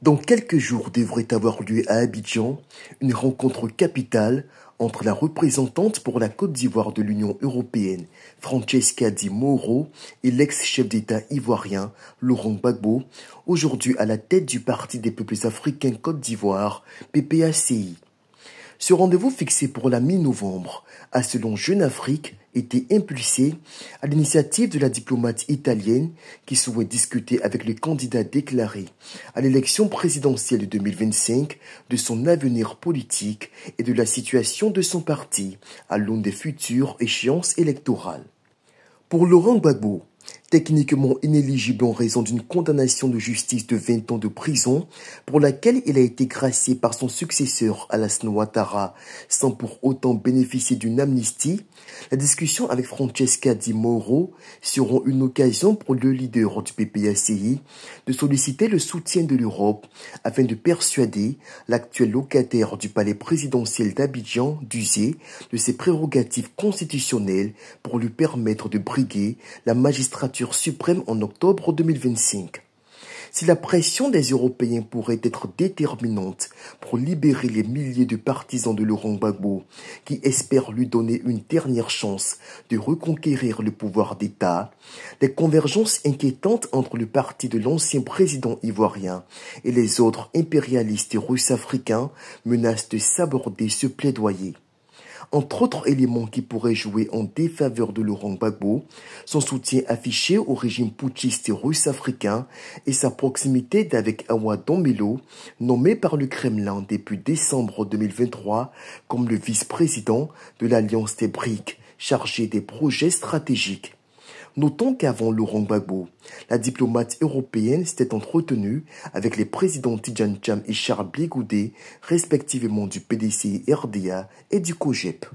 Dans quelques jours devrait avoir lieu à Abidjan une rencontre capitale entre la représentante pour la Côte d'Ivoire de l'Union européenne, Francesca Di Mauro, et l'ex-chef d'État ivoirien, Laurent Gbagbo, aujourd'hui à la tête du Parti des peuples africains Côte d'Ivoire, PPACI. Ce rendez-vous fixé pour la mi-novembre a, selon Jeune Afrique, été impulsé à l'initiative de la diplomate italienne qui souhaite discuter avec le candidat déclaré à l'élection présidentielle de 2025 de son avenir politique et de la situation de son parti à l'aune des futures échéances électorales. Pour Laurent Gbagbo, techniquement inéligible en raison d'une condamnation de justice de 20 ans de prison pour laquelle il a été gracié par son successeur Alassane Ouattara sans pour autant bénéficier d'une amnistie, la discussion avec Francesca Di Mauro seront une occasion pour le leader du PPACI de solliciter le soutien de l'Europe afin de persuader l'actuel locataire du palais présidentiel d'Abidjan d'user de ses prérogatives constitutionnelles pour lui permettre de briguer la magistrature suprême en octobre 2025. Si la pression des Européens pourrait être déterminante pour libérer les milliers de partisans de Laurent Gbagbo qui espèrent lui donner une dernière chance de reconquérir le pouvoir d'État, les convergences inquiétantes entre le parti de l'ancien président ivoirien et les autres impérialistes russes africains menacent de saborder ce plaidoyer. Entre autres éléments qui pourraient jouer en défaveur de Laurent Gbagbo, son soutien affiché au régime putschiste russe africain et sa proximité d'avec Awa Dombelo, nommé par le Kremlin depuis décembre 2023 comme le vice-président de l'Alliance des BRICS, chargé des projets stratégiques. Notons qu'avant Laurent Gbagbo, la diplomate européenne s'était entretenue avec les présidents Tidjane Cham et Charles Blé Goudé, respectivement du PDCI RDA et du COJEP.